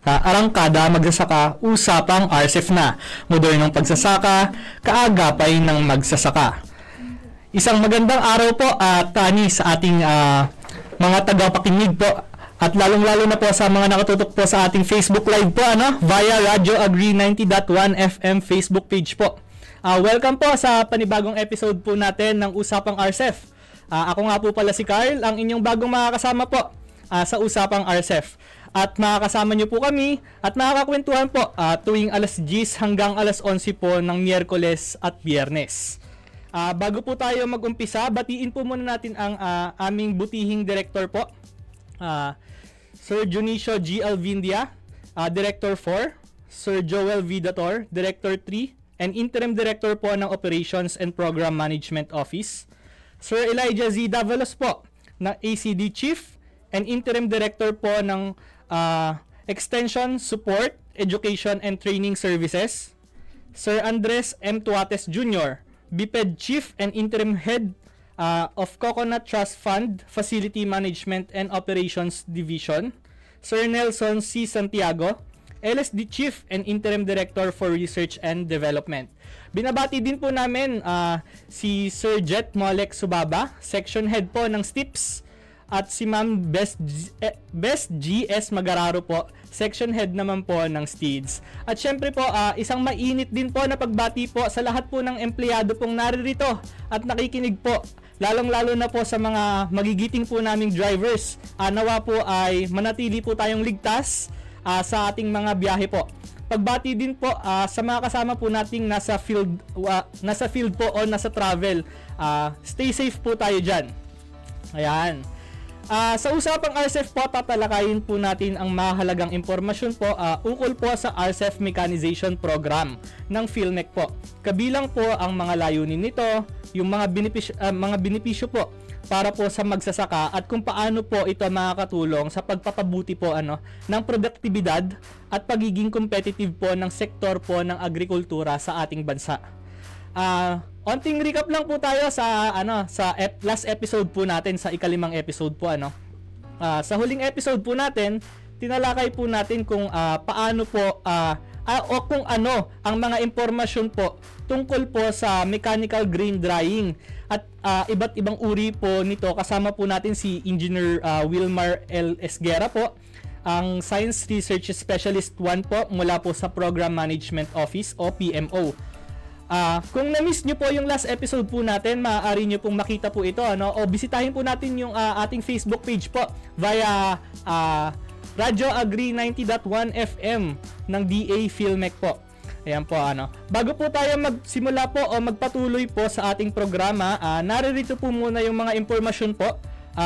Arangkada magsasaka, usapang RCEF na. Modernong pagsasaka, kaagapay ng magsasaka. Isang magandang araw po at tani sa ating mga tagapakinig po. At lalong-lalo na po sa mga nakatutok po sa ating Facebook Live po, via Radyo Agree 90.1 FM Facebook page po. Welcome po sa panibagong episode po natin ng Usapang RCEF. Ako nga po pala si Carl, ang inyong bagong makakasama po sa Usapang RCEF. At makakasama nyo po kami at makakakwentuhan po tuwing alas 10 hanggang alas 11 po ng Miyerkules at Biyernes. Bago po tayo mag-umpisa, batiin po muna natin ang aming butihing director po. Sir Junicio G. Alvindia, Director 4, Sir Joel V. Dator, Director 3, and Interim Director po ng Operations and Program Management Office. Sir Elijah Z. Davalos po, ng ACD Chief, and Interim Director po ng Extension, Support, Education and Training Services. Sir Andres M. Tuates Jr., BPED Chief and Interim Head of Coconut Trust Fund, Facility Management and Operations Division. Sir Nelson C. Santiago, LSD Chief and Interim Director for Research and Development. Binabati din po namin si Sir Jet Molek Subaba, Section Head po ng STIPS, at si Ma'am Best G.S. Magararo po, Section Head naman po ng STIDS. At syempre po, isang mainit din po na pagbati po sa lahat po ng empleyado pong naririto at nakikinig po. Lalong-lalo na po sa mga magigiting po naming drivers. Nawa po ay manatili po tayong ligtas sa ating mga biyahe po. Pagbati din po sa mga kasama po nating nasa field po o nasa travel. Stay safe po tayo dyan. Ayan. Sa Usapang RCEF po, tatalakayin po natin ang mahalagang impormasyon po ukol po sa RCEF Mechanization Program ng PhilMech po. Kabilang po ang mga layunin nito, yung mga benepisyo po para po sa magsasaka at kung paano po ito makakatulong sa pagpapabuti po ng produktibidad at pagiging competitive po ng sektor po ng agrikultura sa ating bansa. Onting recap lang po tayo sa last episode po natin, sa ikalimang episode po sa huling episode po natin, tinalakay po natin kung paano po o kung ano ang mga impormasyon po tungkol po sa mechanical grain drying at iba't ibang uri po nito. Kasama po natin si Engineer Wilmar L. Esguera po, ang Science Research Specialist 1 po mula po sa Program Management Office o PMO. Kung na-miss nyo po yung last episode po natin, maaari nyo pong makita po ito o bisitahin po natin yung ating Facebook page po via Radyo Agree 90.1 FM ng DA PhilMech po. Ayan po Bago po tayo magsimula po o magpatuloy po sa ating programa, naririto po muna yung mga impormasyon po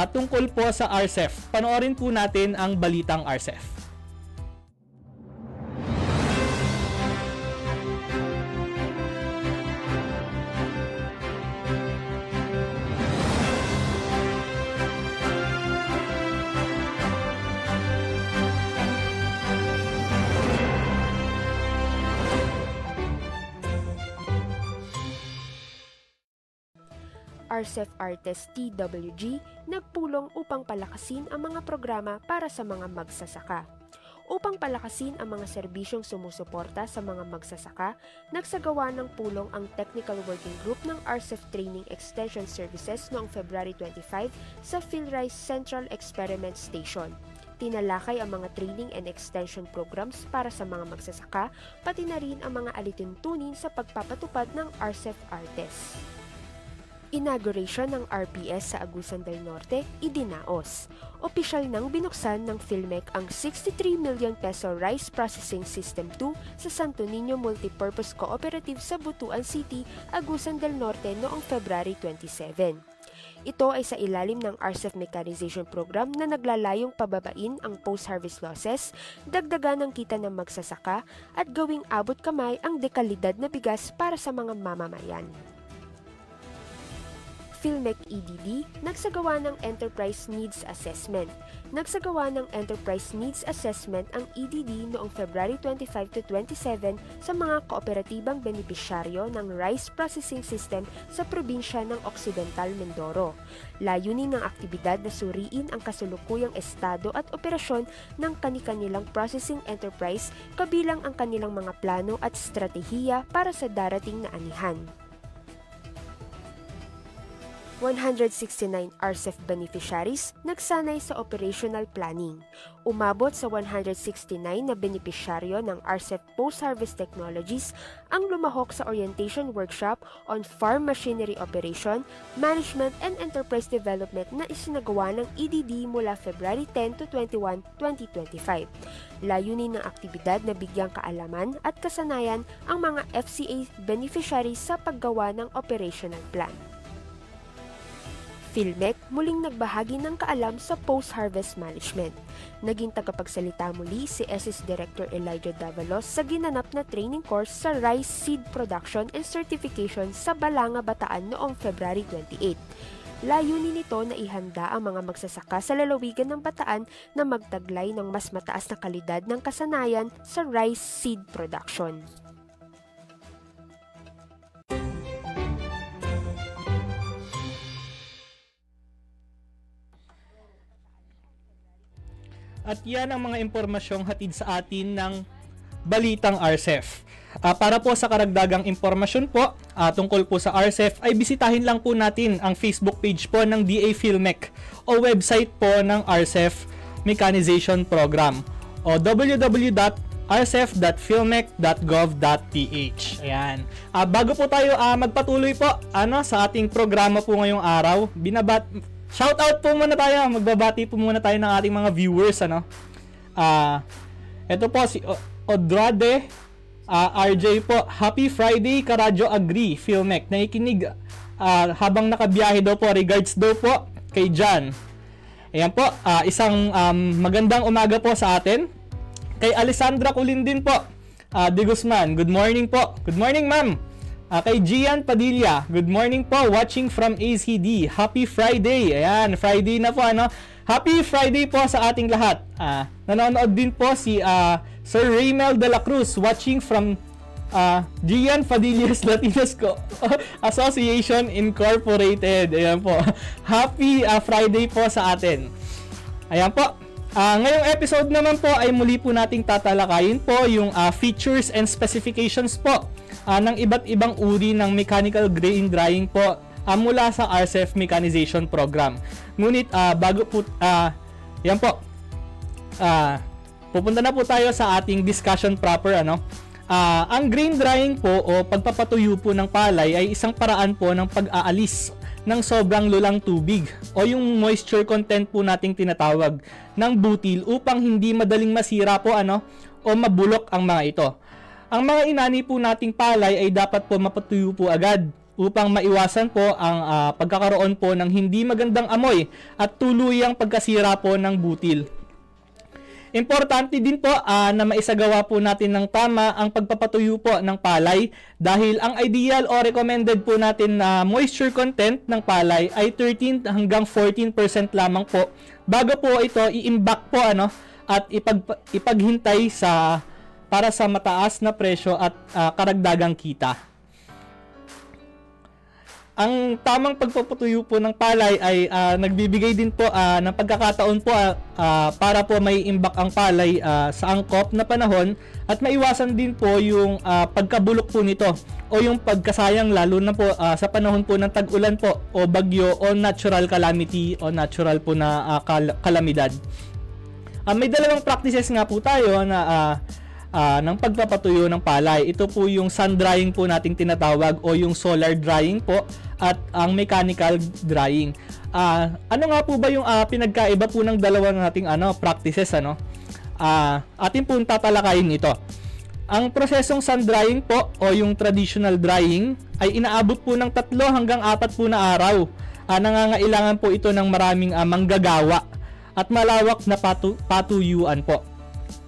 tungkol po sa RCEF. Panoorin po natin ang balitang RCEF. RCEF Artes TWG nagpulong upang palakasin ang mga programa para sa mga magsasaka. Upang palakasin ang mga serbisyong sumusuporta sa mga magsasaka, nagsagawa ng pulong ang Technical Working Group ng RCEF Training Extension Services noong February 25 sa PhilRice Central Experiment Station. Tinalakay ang mga training and extension programs para sa mga magsasaka, pati na rin ang mga alituntunin sa pagpapatupad ng RCEF Artes. Inauguration ng RPS sa Agusan del Norte, idinaos. Opisyal nang binuksan ng PhilMech ang 63 million peso Rice Processing System 2 sa Santo Niño Multipurpose Cooperative sa Butuan City, Agusan del Norte noong February 27. Ito ay sa ilalim ng RCEF Mechanization Program na naglalayong pababain ang post-harvest losses, dagdagan ang kita ng magsasaka at gawing abot kamay ang dekalidad na bigas para sa mga mamamayan. PhilMec EDD nagsagawa ng Enterprise Needs Assessment. Nagsagawa ng Enterprise Needs Assessment ang EDD noong February 25 to 27 sa mga kooperatibang benepisyaryo ng rice processing system sa probinsya ng Occidental Mindoro. Layunin ng aktibidad na suriin ang kasulukuyang estado at operasyon ng kani-kanilang processing enterprise kabilang ang kanilang mga plano at stratehiya para sa darating na anihan. 169 RCEF beneficiaries nagsanay sa operational planning. Umabot sa 169 na benepisyaryo ng RCEF Post-Harvest Technologies ang lumahok sa orientation workshop on farm machinery operation, management and enterprise development na isinagawa ng EDD mula February 10 to 21, 2025. Layunin ng aktibidad na bigyang kaalaman at kasanayan ang mga FCA beneficiaries sa paggawa ng operational plan. PhilMec muling nagbahagi ng kaalam sa post-harvest management. Naging tagapagsalita muli si SS Director Elijah Davalos sa ginanap na training course sa rice seed production and certification sa Balanga, Bataan noong February 28. Layunin nito na ihanda ang mga magsasaka sa lalawigan ng Bataan na magtaglay ng mas mataas na kalidad ng kasanayan sa rice seed production. At yan ang mga impormasyong hatid sa atin ng Balitang RCEF. Para po sa karagdagang impormasyon po tungkol po sa RCEF ay bisitahin lang po natin ang Facebook page po ng DA PhilMec o website po ng RCEF Mechanization Program o www.rcef.philmec.gov.ph. Ayan. Bago po tayo magpatuloy po sa ating programa po ngayong araw, shoutout po muna tayo, magbabati po muna tayo ng ating mga viewers, ito po si Odrade RJ po. Happy Friday, Karadyo Agri, PhilMec. Nakikinig habang nakabiyahe daw po. Regards daw po kay John. Ayan po, isang magandang umaga po sa atin. Kay Alessandra Culindin po, De Guzman, good morning po. Good morning, ma'am. Kay Gian Padilla, good morning po, watching from ACD. Happy Friday. Ayan, Friday na po, Happy Friday po sa ating lahat. Nanonood din po si Sir Raymel de la Cruz, watching from Gian Padillas Latinos Association Incorporated. Ayan po. Happy Friday po sa atin. Ayan po. Ngayong episode naman po ay muli po nating tatalakayin po yung features and specifications po ng iba't ibang uri ng mechanical grain drying po mula sa RCEF Mechanization Program. Ngunit bago po yan po, pupunta na po tayo sa ating discussion proper. Ang grain drying po o pagpapatuyo po ng palay ay isang paraan po ng pag-aalis ng sobrang lulang tubig o yung moisture content po nating tinatawag ng butil upang hindi madaling masira po o mabulok ang mga ito. Ang mga inani po nating palay ay dapat po mapatuyo po agad upang maiwasan po ang pagkakaroon po ng hindi magandang amoy at tuluyang pagkasira po ng butil. Importante din po na maisagawa po natin ng tama ang pagpapatuyo po ng palay dahil ang ideal o recommended po natin na moisture content ng palay ay 13 hanggang 14% lamang po bago po ito i-imbak po at ipaghintay para sa mataas na presyo at karagdagang kita. Ang tamang pagpapatuyo po ng palay ay nagbibigay din po ng pagkakataon po para po may imbak ang palay sa angkop na panahon at maiwasan din po yung pagkabulok po nito o yung pagkasayang lalo na po sa panahon po ng tag-ulan po o bagyo o natural calamity o natural po na kalamidad. May dalawang practices nga po tayo na ng pagpapatuyo ng palay. Ito po yung sun drying po nating tinatawag o yung solar drying po at ang mechanical drying. Ano nga po ba yung pinagkaiba po ng dalawa nating practices atin po tatalakayin ito. Ang prosesong sun drying po o yung traditional drying ay inaabot po ng 3 hanggang 4 po na araw. Nangangailangan po ito ng maraming manggagawa at malawak na patuyuan po.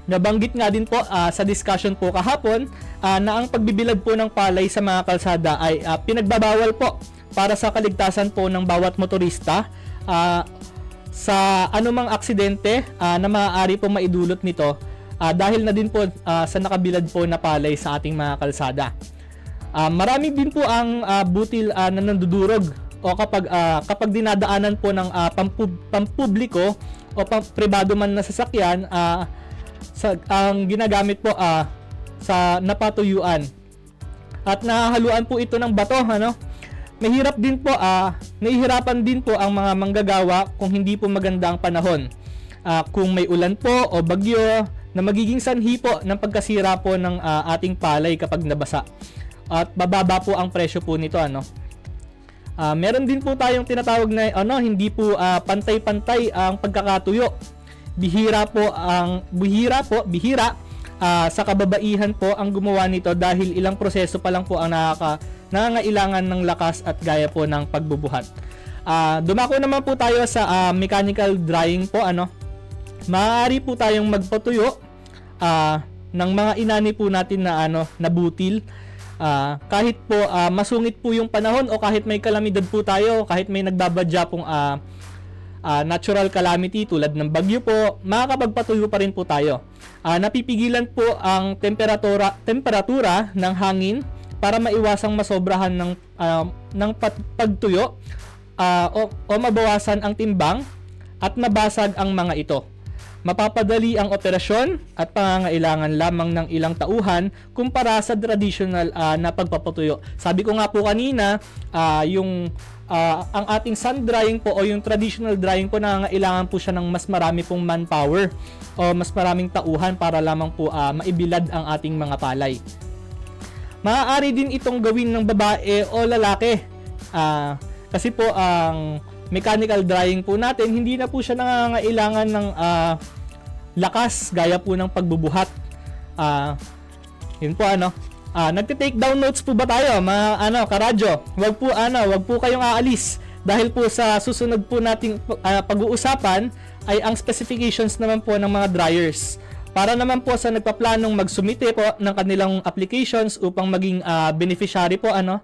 Nabanggit nga din po sa discussion po kahapon na ang pagbibilad po ng palay sa mga kalsada ay pinagbabawal po para sa kaligtasan po ng bawat motorista sa anumang aksidente na maaari po maidulot nito dahil na din po sa nakabilad po na palay sa ating mga kalsada. Marami din po ang butil na nandudurog o kapag dinadaanan po ng pampubliko o pribado man na sasakyan, ang ginagamit po sa napatuyuan at nahahaluan po ito ng bato, Mahirap din po, nahihirapan din po ang mga manggagawa kung hindi po maganda ang panahon. Kung may ulan po o bagyo na magiging sanhi po ng pagkasira po ng ating palay kapag nabasa. At bababa po ang presyo po nito, meron din po tayong tinatawag na hindi po pantay-pantay ang pagkakatuyo. Bihira sa kababaihan po ang gumawa nito dahil ilang proseso pa lang po ang nangangailangan ng lakas at gaya po ng pagbubuhat. Dumako naman po tayo sa mechanical drying po, maaari po tayong magpatuyo ng mga inani po natin na butil. Kahit po masungit po yung panahon o kahit may kalamidad po tayo, kahit may nagbabadya pong natural calamity tulad ng bagyo po, makakapagpatuyo pa rin po tayo. Napipigilan po ang temperatura ng hangin para maiwasang masobrahan ng pagtuyo o mabawasan ang timbang at mabasag ang mga ito. Mapapadali ang operasyon at pangangailangan lamang ng ilang tauhan kumpara sa traditional na pagpapatuyo. Sabi ko nga po kanina, ang ating sun drying po o yung traditional drying po, nangangailangan po siya ng mas marami pong manpower o mas maraming tauhan para lamang po maibilad ang ating mga palay. Maaari din itong gawin ng babae o lalaki. Kasi po ang mechanical drying po natin, hindi na po siya nangangailangan ng lakas gaya po ng pagbubuhat. Yun po nagte-take down notes po ba tayo, mga karadyo? Wag po kayong aalis dahil po sa susunod po nating pag-uusapan ay ang specifications naman po ng mga dryers. Para naman po sa nagpaplanong magsumite po ng kanilang applications upang maging beneficiary po ng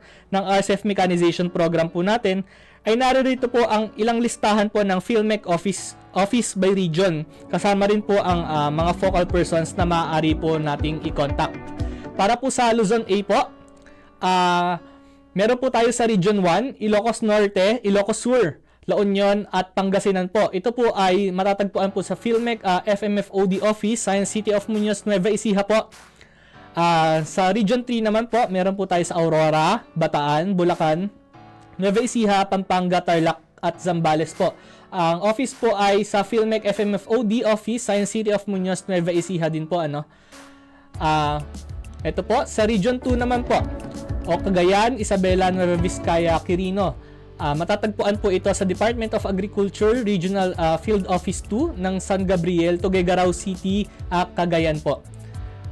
RCF mechanization program po natin, ay naririto po ang ilang listahan po ng PhilMech office by region. Kasama rin po ang mga focal persons na maaari po nating i-contact. Para po sa Luzon A po, meron po tayo sa Region 1, Ilocos Norte, Ilocos Sur, La Union at Pangasinan po. Ito po ay matatagpuan po sa PhilMech FMFOD Office, Science City of Muñoz, Nueva Ecija po. Sa Region 3 naman po, meron po tayo sa Aurora, Bataan, Bulacan, Nueva Ecija, Pampanga, Tarlac at Zambales po. Ang office po ay sa PhilMech FMFOD Office, Science City of Muñoz, Nueva Ecija din po. Ito po, sa Region 2 naman po, o Cagayan, Isabela, Nueva Vizcaya, Quirino. Matatagpuan po ito sa Department of Agriculture, Regional Field Office 2 ng San Gabriel, Tuguegarao City, Cagayan po.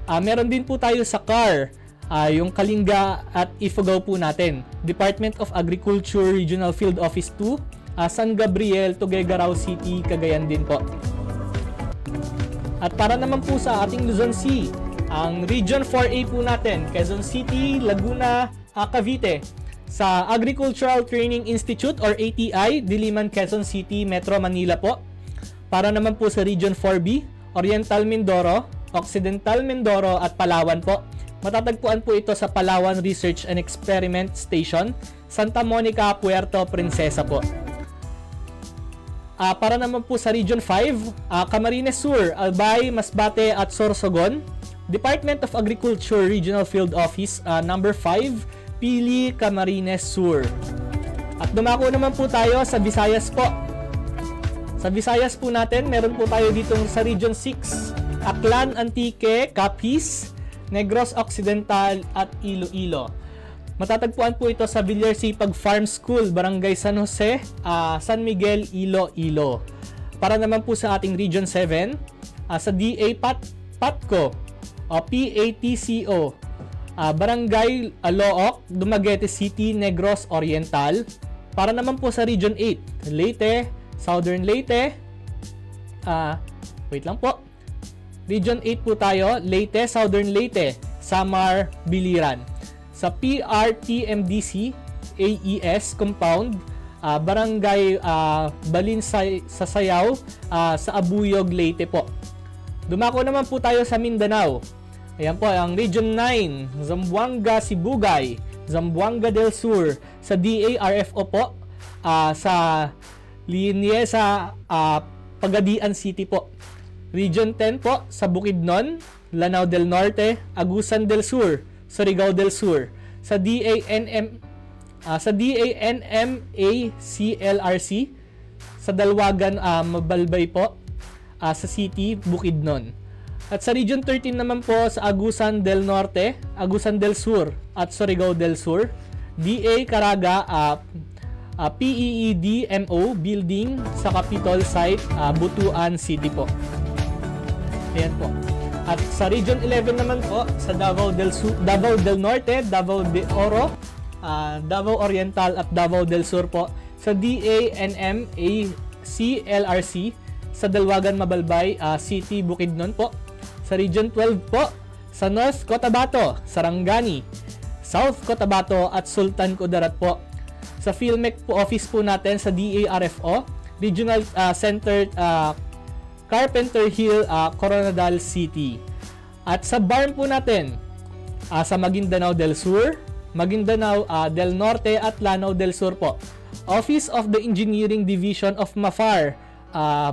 Meron din po tayo sa CAR, yung Kalinga at Ifugao po natin. Department of Agriculture, Regional Field Office 2, San Gabriel, Tuguegarao City, Cagayan din po. At para naman po sa ating Luzon Sea, ang Region 4A po natin, Quezon City, Laguna, Cavite. Sa Agricultural Training Institute or ATI, Diliman, Quezon City, Metro Manila po. Para naman po sa Region 4B, Oriental Mindoro, Occidental Mindoro at Palawan po. Matatagpuan po ito sa Palawan Research and Experiment Station, Santa Monica, Puerto Princesa po. Para naman po sa Region 5, Camarines Sur, Albay, Masbate at Sorsogon. Department of Agriculture Regional Field Office, number 5, Pili, Camarines Sur. At dumako naman po tayo sa Visayas po. Sa Visayas po natin, meron po tayo dito sa Region 6, Aklan, Antique, Capiz, Negros Occidental at Iloilo. Matatagpuan po ito sa Villarsipag Farm School, Barangay San Jose, San Miguel, Iloilo. Para naman po sa ating Region 7, sa DA Patco, PATCO, Barangay Looc, Dumaguete City, Negros Oriental. Para naman po sa Region 8, Leyte, Southern Leyte. Wait lang po. Region 8 po tayo, Leyte, Southern Leyte, Samar, Biliran. Sa PRTMDC, AES Compound, Barangay Balin sa Sayaw, sa Abuyog, Leyte po. Dumako naman po tayo sa Mindanao. Ayan po, ang Region 9, Zamboanga, Sibugay, Zamboanga del Sur, sa DARFO po, sa Liniesa, Pagadian City po. Region 10 po, sa Bukidnon, Lanao del Norte, Agusan del Sur, Surigao del Sur, sa DANMA-CLRC, sa Dalwagan, Mabalbay po, sa City, Bukidnon. At sa Region 13 naman po, sa Agusan del Norte, Agusan del Sur, at Surigao del Sur, DA Caraga, PEEDMO Building sa Capitol Site, Butuan City po. Ayan po. At sa Region 11 naman po, sa Davao del Norte, Davao de Oro, Davao Oriental at Davao del Sur po, sa DANMA-CLRC, sa Dalwagan, Mabalbay, City, Bukidnon po. Sa Region 12 po, sa North Cotabato, Sarangani, South Cotabato at Sultan Kudarat po. Sa PhilMec po office po natin sa DARFO, Regional Center, Carpenter Hill, Coronadal City. At sa BARM po natin, sa Maguindanao del Sur, Maguindanao del Norte at Lanao del Sur po. Office of the Engineering Division of MAFAR,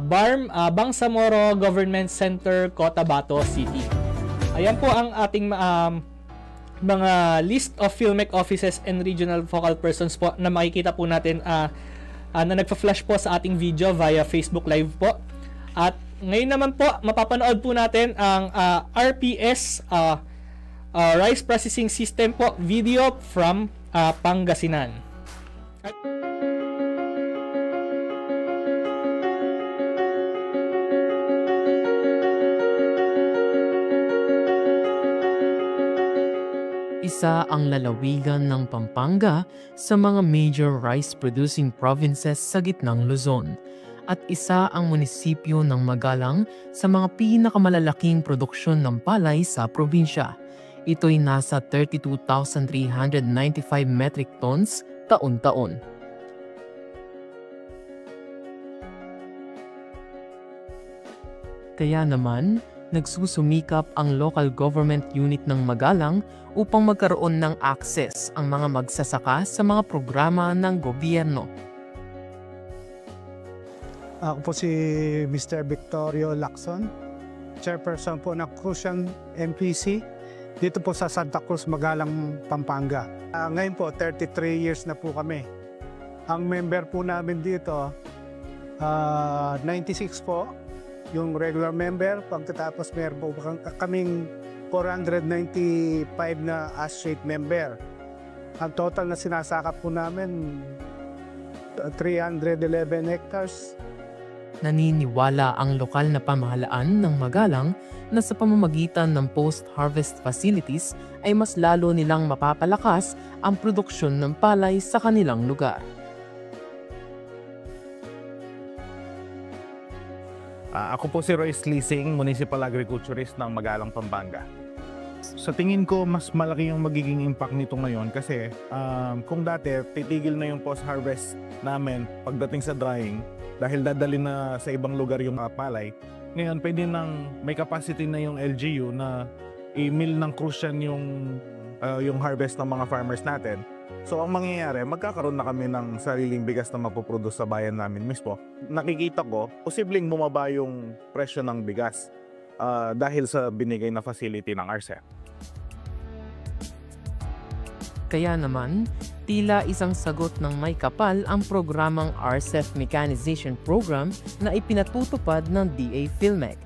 BARM, Bangsamoro Government Center, Cotabato City. Ayan po ang ating mga list of PhilMec offices and regional focal persons po na makikita po natin na nagpa-flash po sa ating video via Facebook Live po. At ngayon naman po, mapapanood po natin ang RPS Rice Processing System po video from Pangasinan. Isa ang lalawigan ng Pampanga sa mga major rice-producing provinces sa gitnang Luzon at isa ang munisipyo ng Magalang sa mga pinakamalalaking produksyon ng palay sa probinsya. Ito'y nasa 32,395 metric tons taon-taon. Kaya naman, nagsusumikap ang local government unit ng Magalang upang magkaroon ng access ang mga magsasaka sa mga programa ng gobyerno. Ako po si Mr. Victorio Lacson, chairperson po ng Crucian MPC dito po sa Santa Cruz, Magalang, Pampanga. Ngayon po, 33 years na po kami. Ang member po namin dito, 96 po, yung regular member. Pagkatapos meron po kaming 495 na associate member. Ang total na sinasakap po namin, 311 hectares. Naniniwala ang lokal na pamahalaan ng Magalang na sa pamamagitan ng post-harvest facilities ay mas lalo nilang mapapalakas ang produksyon ng palay sa kanilang lugar. Ako po si Royce Lising, Municipal Agriculturist ng Magalang, Pampanga. Sa tingin ko, mas malaki yung magiging impact nito ngayon kasi kung dati, titigil na yung post-harvest namin pagdating sa drying dahil dadalhin na sa ibang lugar yung palay. Ngayon, pwede nang may capacity na yung LGU na i-mill ng Crucian yung harvest ng mga farmers natin. So ang mangyayari, magkakaroon na kami ng sariling bigas na mapoproduce sa bayan namin mismo. Nakikita ko, posibleng bumaba yung presyo ng bigas dahil sa binigay na facility ng RCEP. Kaya naman, tila isang sagot ng may kapal ang programang RCEP Mechanization Program na ipinatutupad ng DA PhilMec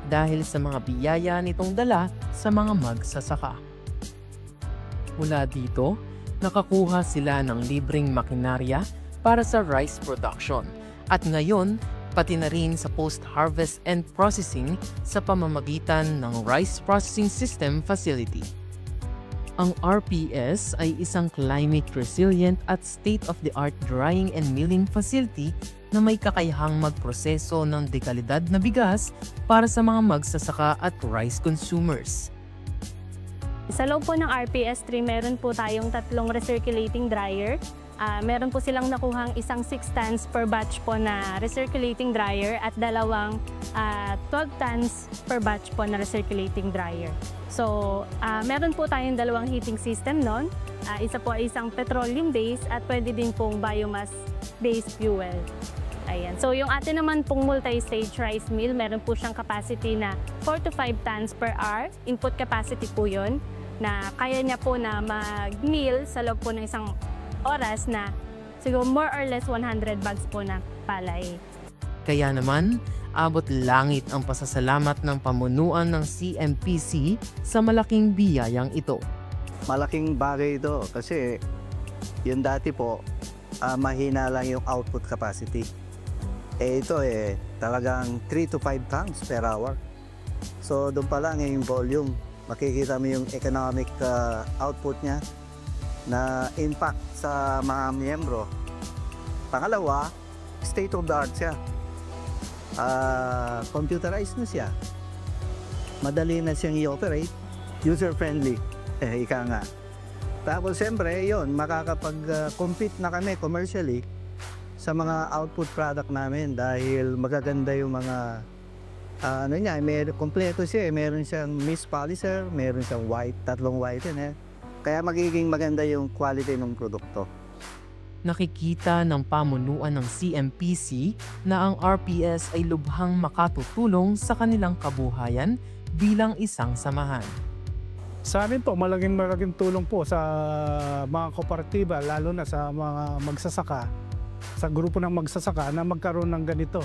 dahil sa mga biyaya nitong dala sa mga magsasaka. Mula dito, nakakuha sila ng libreng makinarya para sa rice production at ngayon, pati na rin sa post-harvest and processing sa pamamagitan ng Rice Processing System Facility. Ang RPS ay isang climate-resilient at state-of-the-art drying and milling facility na may kakayahang magproseso ng dekalidad na bigas para sa mga magsasaka at rice consumers. Sa loob po ng RPS3, meron po tayong 3 recirculating dryer. Meron po silang nakuhang isang 6 tons per batch po na recirculating dryer at dalawang 12 tons per batch po na recirculating dryer. So, meron po tayong dalawang heating system nun. Isa po ay isang petroleum-based at pwede din pong biomass-based fuel. Ayan. So, yung atin naman pong multi-stage rice mill, meron po siyang capacity na 4 to 5 tons per hour. Input capacity po yun na kaya niya po na mag-mill sa loob po ng isang oras na siguro more or less 100 bags po na palay. Kaya naman, abot langit ang pasasalamat ng pamunuan ng CMPC sa malaking biyayang ito. Malaking bagay ito kasi yung dati po, mahina lang yung output capacity. Ito talagang 3 to 5 tons per hour. So doon pa lang yung volume, makikita mo yung economic output niya na impact sa mga miyembro. Pangalawa, state of the art siya. Computerized na siya. Madali na siyang i-operate, user-friendly. Ika nga. Tapos siyempre, yun, makakapag-compete na kami commercially sa mga output product namin dahil magaganda yung mga kompleto siya. Meron siyang mist polisher, meron siyang white, tatlong white yun. Kaya magiging maganda yung quality ng produkto. Nakikita ng pamunuan ng CMPC na ang RPS ay lubhang makatutulong sa kanilang kabuhayan bilang isang samahan. Sa amin po, malaking tulong po sa mga kooperatiba, lalo na sa mga magsasaka, sa grupo ng magsasaka na magkaroon ng ganito.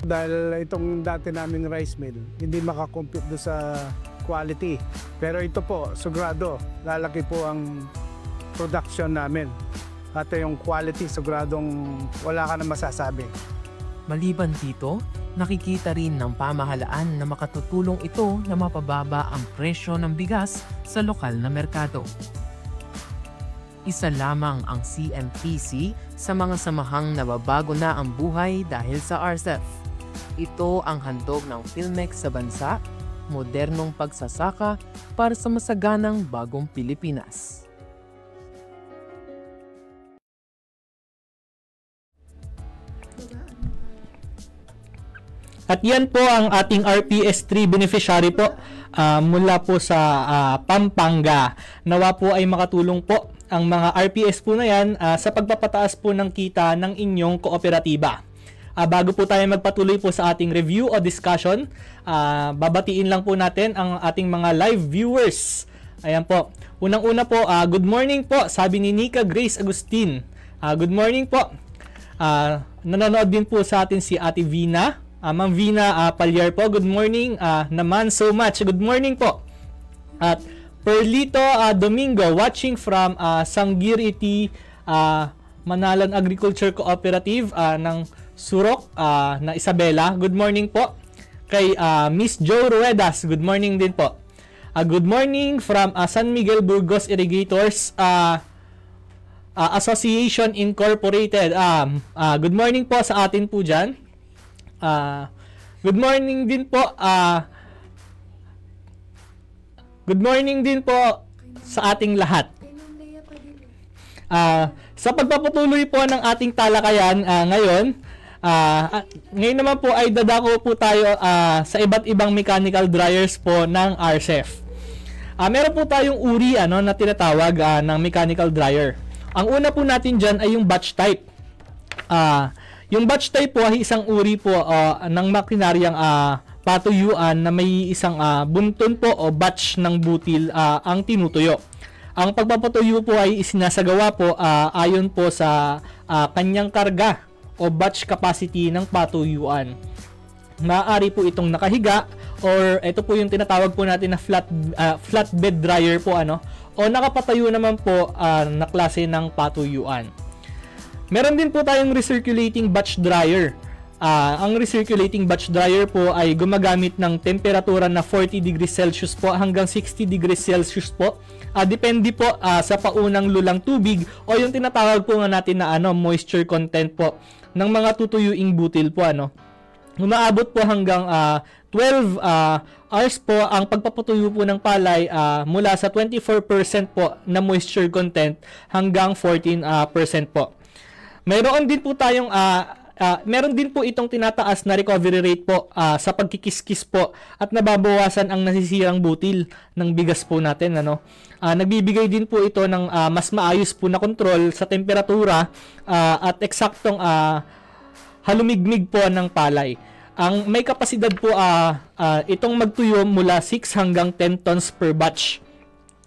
Dahil itong dati naming rice mill, hindi makakompute do sa quality. Pero ito po, sigurado, lalaki po ang production namin. At yung quality, siguradong wala ka na masasabi. Maliban dito, nakikita rin ng pamahalaan na makatutulong ito na mapababa ang presyo ng bigas sa lokal na merkado. Isa lamang ang CMPC sa mga samahang nababago na ang buhay dahil sa RCEF. Ito ang handog ng PhilMec sa bansa, modernong pagsasaka para sa masaganang bagong Pilipinas. At yan po ang ating RPS3 beneficiary po mula po sa Pampanga. Nawa po ay makatulong po ang mga RPS po na yan sa pagpapataas po ng kita ng inyong kooperatiba. Bago po tayo magpatuloy po sa ating review o discussion, babatiin lang po natin ang ating mga live viewers. Ayan po. Unang-una po, good morning po, sabi ni Nika Grace Agustin. Good morning po. Nanonood din po sa atin si Ate Vina. Ma'am Vina Palyar po, good morning naman so much. Good morning po. At Perlito Domingo, watching from Sanggiriti Manalan Agriculture Cooperative ng Surok na Isabela. Good morning po. Kay Miss Jo Ruedas, good morning din po. Good morning from San Miguel Burgos Irrigators Association Incorporated. Good morning po sa atin po dyan. Good morning din po. Good morning din po sa ating lahat. Sa pagpapatuloy po ng ating talakayan ngayon naman po ay dadako po tayo sa iba't ibang mechanical dryers po ng RCEF. Meron po tayong uri na tinatawag ng mechanical dryer. Ang una po natin dyan ay yung batch type. Yung batch type po ay isang uri po ng makinaryang patuyuan na may isang bunton po o batch ng butil ang tinutuyo. Ang pagpapatuyo po ay isinasagawa po ayon po sa kanyang karga o batch capacity ng patuyuan. Maaari po itong nakahiga or ito po yung tinatawag po natin na flatbed dryer po o nakapatayo naman po na klase ng patuyuan. Meron din po tayong recirculating batch dryer. Ang recirculating batch dryer po ay gumagamit ng temperatura na 40 degrees Celsius po hanggang 60 degrees Celsius po. Depende po sa paunang lulang tubig o yung tinatawag po nga natin na moisture content po ng mga tutuyuing butil po. Umaabot po hanggang 12 hours po ang pagpapatuyo po ng palay mula sa 24% po na moisture content hanggang 14% po. Meron din po tayong meron din po itong tinataas na recovery rate po sa pagkikiskis po at nababawasan ang nasisirang butil ng bigas po natin, ano. Nagbibigay din po ito ng mas maayos po na control sa temperatura at eksaktong halumigmig po ng palay. Ang may kapasidad po itong magtuyo mula 6 hanggang 10 tons per batch.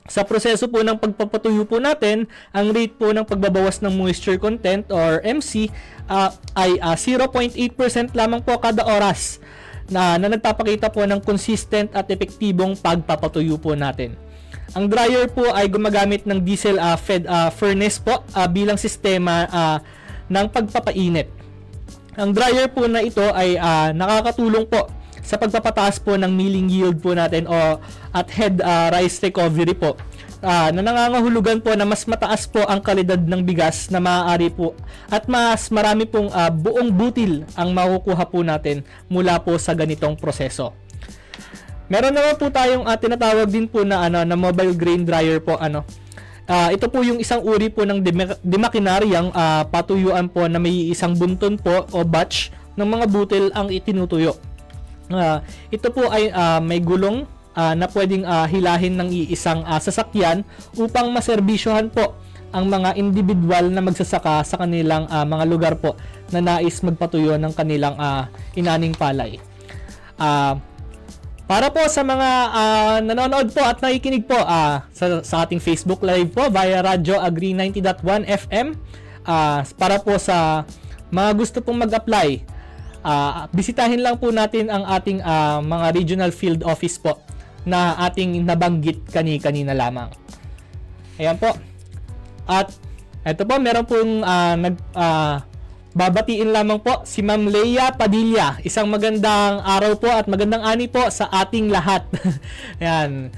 Sa proseso po ng pagpapatuyo po natin, ang rate po ng pagbabawas ng moisture content or MC ay 0.8% lamang po kada oras na nagpapakita po ng consistent at epektibong pagpapatuyo po natin. Ang dryer po ay gumagamit ng diesel fed furnace po bilang sistema ng pagpapainit. Ang dryer po na ito ay nakakatulong po sa pagpapataas po ng milling yield po natin at head rice recovery po. Na nangangahulugan po na mas mataas po ang kalidad ng bigas na maaari po at mas marami pong buong butil ang makukuha po natin mula po sa ganitong proseso. Meron naman po tayong tinatawag din po na mobile grain dryer po. Ito po yung isang uri po ng demakinaryang patuyuan po na may isang bunton po o batch ng mga butil ang itinutuyo. Ito po ay may gulong na pwedeng hilahin ng iisang sasakyan upang maserbisyohan po ang mga individual na magsasaka sa kanilang mga lugar po na nais magpatuyo ng kanilang inaning palay. Para po sa mga nanonood po at nakikinig po sa ating Facebook Live po via Radyo Agri 90.1 FM, para po sa mga gusto pong mag-apply, bisitahin lang po natin ang ating mga regional field office po na ating nabanggit kanina lamang. Ayan po. At ito po, meron pong babatiin lamang po si Ma'am Leia Padilla. Isang magandang araw po at magandang ani po sa ating lahat. Ayan.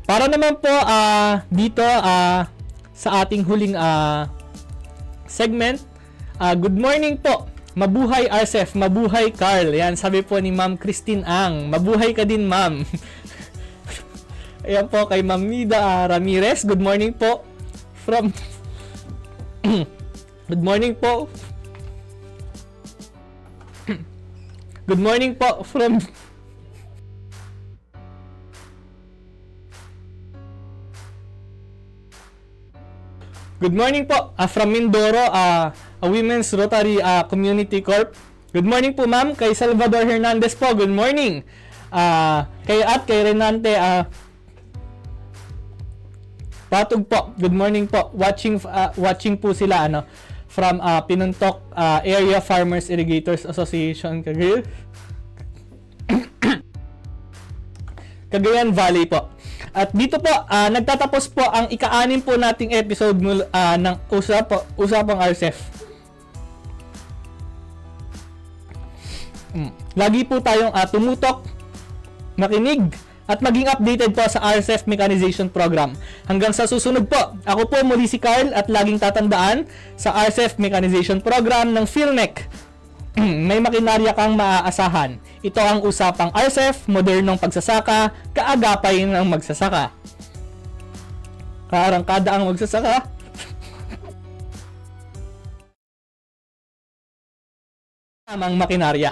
Para naman po dito sa ating huling segment, good morning po. Mabuhay RCF, mabuhay Carl. Ayan, sabi po ni Ma'am Christine Ang. Mabuhay ka din, Ma'am. Ayan po kay Ma'am Nida Ramirez. Good morning po from Good morning po. Good morning po from Good morning po from Mindoro, a Women's Rotary Community Corp. Good morning po ma'am kay Salvador Hernandez po. Good morning. Kay Renante Patug po. Good morning po. Watching po sila from Pinuntok Area Farmers Irrigators Association Cagayan Valley po. At dito po nagtatapos po ang ika-6 po nating episode ng Usapang RCF. Lagi po tayong tumutok, makinig at maging updated po sa RCF Mechanization Program. Hanggang sa susunod po, ako po muli si Carl at laging tatandaan sa RCF Mechanization Program ng PhilMech. May makinarya kang maaasahan. Ito ang Usapang RCF, modernong pagsasaka, kaagapay ng magsasaka. Kaarangkada ang magsasaka. Tamang makinarya.